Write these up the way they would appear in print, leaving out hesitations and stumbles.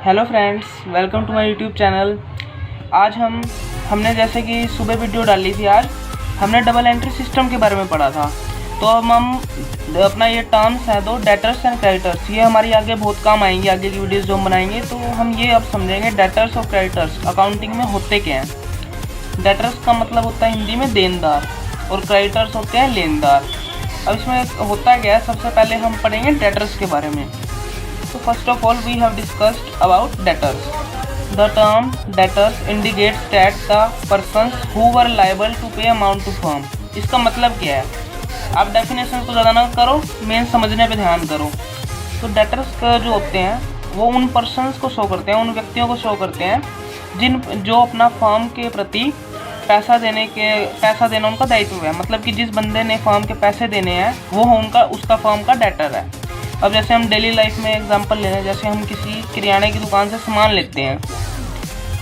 Hello friends, welcome to my YouTube channel. आज हमने जैसे कि सुबह वीडियो डाली थी, आज हमने डबल एंट्री सिस्टम के बारे में पढ़ा था। तो अब हम अपना ये टर्म्स है दो, डेटर्स एंड क्रेडिटर्स, ये हमारी आगे बहुत काम आएंगे। आगे की वीडियोस जो हम बनाएंगे तो हम ये अब समझेंगे डेटर्स और क्रेडिटर्स अकाउंटिंग में होते क्या हैं। डेटर्स का मतलब होता है हिंदी में देनदार और क्रेडिटर्स होते हैं लेनदार। अब इसमें होता क्या है, सबसे पहले हम पढ़ेंगे डेटर्स के बारे में। So first of all we have discussed about debtors. The term debtors indicates that the persons who were liable to pay amount to firm. इसका मतलब क्या है? आप डेफिनेशन को ज़्यादा ना करो, मेन समझने पे ध्यान करो। तो डेटर्स का जो होते हैं वो उन पर्सन्स को शो करते हैं, उन व्यक्तियों को शो करते हैं जो अपना फर्म के प्रति पैसा देना उनका दायित्व है। मतलब कि जिस बंदे ने फर्म के पैसे देने हैं वो उसका फर्म का डेटर है। अब जैसे हम डेली लाइफ में एग्जांपल ले रहे हैं, जैसे हम किसी किराने की दुकान से सामान लेते हैं,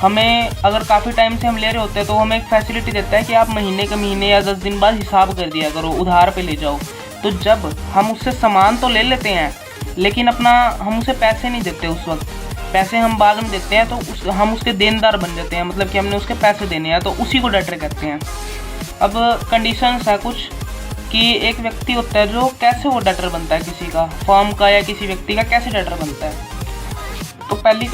हमें अगर काफ़ी टाइम से हम ले रहे होते हैं तो हमें एक फैसिलिटी देता है कि आप महीने के महीने या 10 दिन बाद हिसाब कर दिया करो, उधार पे ले जाओ। तो जब हम उससे सामान तो ले लेते हैं लेकिन हम उसे पैसे नहीं देते, उस वक्त पैसे हम बाद में देते हैं तो हम उसके देनदार बन जाते हैं। मतलब कि हमने उसके पैसे देने हैं, तो उसी को डेटर कहते हैं। अब कंडीशंस है कुछ कि एक व्यक्ति होता है जो कैसे वो डेटर बनता है, किसी का फर्म का या किसी व्यक्ति का कैसे डेटर बनता है। तो पहली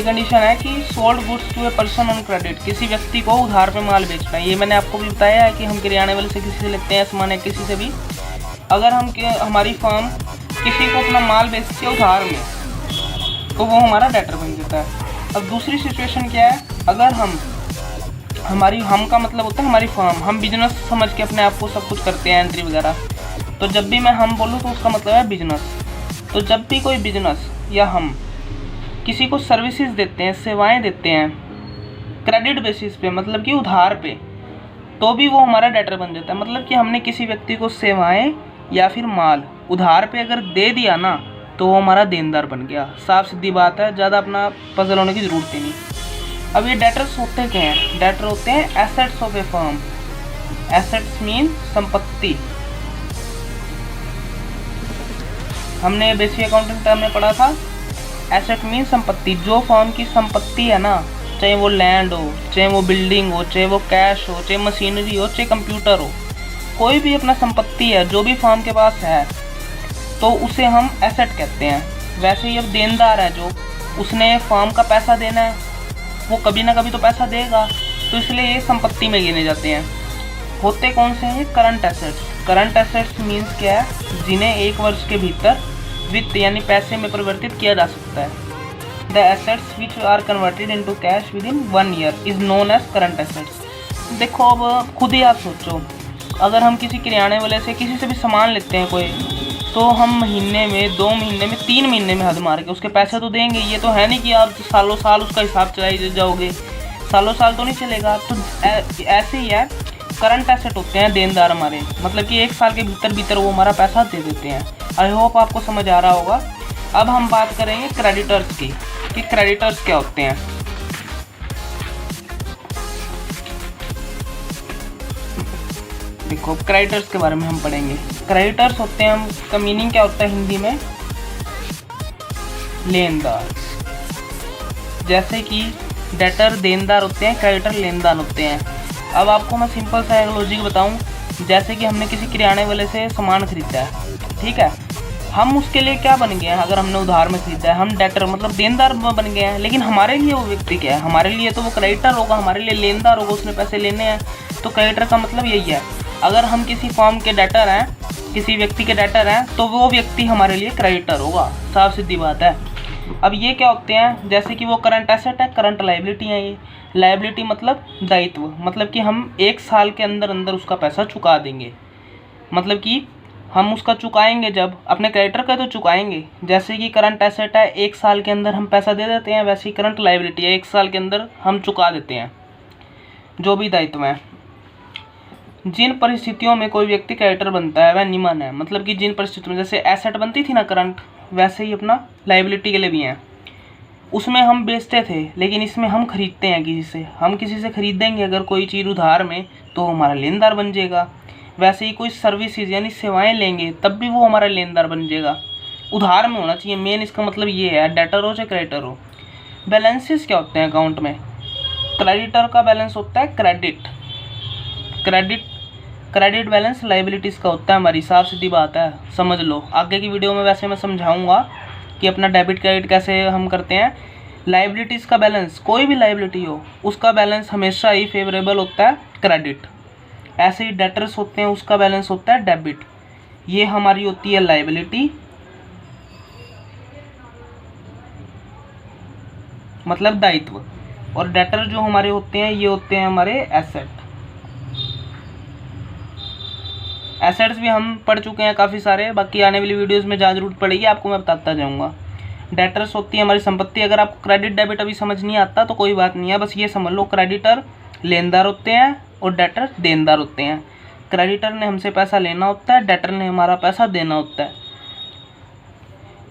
कंडीशन है कि sold goods to a person on credit, किसी व्यक्ति को उधार पे माल बेचना। ये मैंने आपको भी बताया है कि हम किराने वाले से किसी से लेते हैं सामान, है किसी से भी। अगर हमारी फर्म किसी को अपना माल बेचती है उधार में तो वो हमारा डेटर बन जाता है। अब दूसरी सिचुएशन क्या है, अगर हम का मतलब होता है हमारी फर्म, हम बिजनेस समझ के अपने आप को सब कुछ करते हैं, एंट्री वगैरह। तो जब भी मैं हम बोलूँ तो उसका मतलब है बिजनेस। तो जब भी कोई बिजनेस या हम किसी को सर्विसेज देते हैं, सेवाएं देते हैं क्रेडिट बेसिस पे, मतलब कि उधार पे, तो भी वो हमारा डेटर बन जाता है। मतलब कि हमने किसी व्यक्ति को सेवाएं या फिर माल उधार पे अगर दे दिया ना तो वो हमारा देनदार बन गया। साफ सीधी बात है, ज़्यादा अपना पजल होने की ज़रूरत ही नहीं। अब ये डेटर्स होते क्या हैं? डेटर होते हैं assets of A firm. Assets mean संपत्ति। हमने बेसिक अकाउंटिंग टर्म में पढ़ा था, एसेट मीन संपत्ति। जो फर्म की संपत्ति है ना, चाहे वो लैंड हो, चाहे वो बिल्डिंग हो, चाहे वो कैश हो, चाहे मशीनरी हो, चाहे कंप्यूटर हो, कोई भी अपना संपत्ति है जो भी फर्म के पास है तो उसे हम एसेट कहते हैं। वैसे ही अब देनदार है जो, उसने फर्म का पैसा देना है, वो कभी ना कभी तो पैसा देगा, तो इसलिए ये संपत्ति में गिने जाते हैं। होते कौन से हैं? Current assets. Current assets means क्या है? जिन्हें 1 वर्ष के भीतर वित्त यानी पैसे में परिवर्तित किया जा सकता है। The assets which are converted into cash within 1 year is known as current assets. देखो अब खुद ही आप सोचो, अगर हम किसी किराने वाले से किसी से भी सामान लेते हैं कोई, तो हम महीने में, 2 महीने में, 3 महीने में हद मार के उसके पैसे तो देंगे। ये तो है नहीं कि आप सालों साल उसका हिसाब चलाई जाओगे, सालों साल तो नहीं चलेगा। तो ऐसे ही है, करंट एसेट होते हैं देनदार हमारे, मतलब कि 1 साल के भीतर वो हमारा पैसा दे देते हैं। आई होप आपको समझ आ रहा होगा। अब हम बात करेंगे क्रेडिटर्स की, कि क्रेडिटर्स क्या होते हैं। देखो क्रेडिटर्स के बारे में हम पढ़ेंगे। क्रेडिटर्स होते हैं, उसका मीनिंग क्या होता है हिंदी में? लेनदार। जैसे कि डेटर देनदार होते हैं, क्रेडिटर लेनदार होते हैं। अब आपको मैं सिंपल सा एक लॉजिक बताऊं। जैसे कि हमने किसी किराने वाले से सामान खरीदा है, ठीक है, हम उसके लिए क्या बन गए हैं? अगर हमने उधार में खरीदा है, हम डेटर मतलब देनदार बन गए हैं। लेकिन हमारे लिए वो व्यक्ति क्या है? हमारे लिए तो वो क्रेडिटर होगा, हमारे लिए लेनदार होगा, उसने पैसे लेने हैं। तो क्रेडिटर का मतलब यही है। अगर हम किसी फर्म के डेटर हैं, किसी व्यक्ति के डेटर हैं, तो वो व्यक्ति हमारे लिए क्रेडिटर होगा। साफ सीधी बात है। अब ये क्या होते हैं? जैसे कि वो करंट एसेट है, करंट लायबिलिटी है। ये लायबिलिटी मतलब दायित्व, मतलब कि हम 1 साल के अंदर उसका पैसा चुका देंगे। मतलब कि हम उसका चुकाएंगे, जब अपने क्रेडिटर का तो चुकाएंगे। जैसे कि करंट एसेट है, 1 साल के अंदर हम पैसा दे देते हैं, वैसे ही करंट लायबिलिटी है, 1 साल के अंदर हम चुका देते हैं जो भी दायित्व है। जिन परिस्थितियों में कोई व्यक्ति क्रेडिटर बनता है वह निम्न है। मतलब कि जिन परिस्थितियों में, जैसे एसेट बनती थी ना करंट, वैसे ही अपना लायबिलिटी के लिए भी हैं। उसमें हम बेचते थे, लेकिन इसमें हम खरीदते हैं किसी से। हम किसी से खरीदेंगे अगर कोई चीज़ उधार में, तो हमारा लेनदार बन जाएगा। वैसे ही कोई सर्विसेज यानी सेवाएं लेंगे, तब भी वो हमारा लेनदार बन जाएगा। उधार में होना चाहिए। मेन इसका मतलब ये है, डेटर हो चाहे क्रेडिटर हो। बैलेंसेस क्या होते हैं अकाउंट में? क्रेडिटर का बैलेंस होता है क्रेडिट बैलेंस लाइबिलिटीज़ का होता है हमारी, साफ सीधी बात है, समझ लो। आगे की वीडियो में वैसे मैं समझाऊंगा कि अपना डेबिट क्रेडिट कैसे हम करते हैं। लाइबिलिटीज़ का बैलेंस, कोई भी लाइबिलिटी हो उसका बैलेंस हमेशा ही फेवरेबल होता है क्रेडिट। ऐसे ही डेटर्स होते हैं, उसका बैलेंस होता है डेबिट। ये हमारी होती है लाइबिलिटी, मतलब दायित्व। और डेटर जो हमारे होते हैं ये होते हैं हमारे एसेट। एसेट्स भी हम पढ़ चुके हैं काफ़ी सारे, बाकी आने वाली वीडियोस में जहाँ जरूरत पड़ेगी आपको मैं बताता जाऊँगा। डेटर्स होती है हमारी संपत्ति। अगर आपको क्रेडिट डेबिट अभी समझ नहीं आता तो कोई बात नहीं है, बस ये समझ लो क्रेडिटर लेनदार होते हैं और डेटर देनदार होते हैं। क्रेडिटर ने हमसे पैसा लेना होता है, डेटर ने हमारा पैसा देना होता है।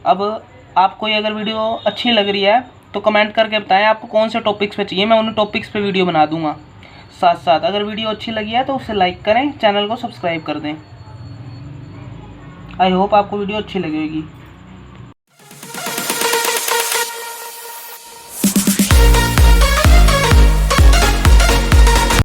अब आपको ये अगर वीडियो अच्छी लग रही है तो कमेंट करके बताएं आपको कौन से टॉपिक्स पे चाहिए, मैं उन टॉपिक्स पे वीडियो बना दूंगा। साथ साथ अगर वीडियो अच्छी लगी है तो उसे लाइक करें, चैनल को सब्सक्राइब कर दें। आई होप आपको वीडियो अच्छी लगेगी।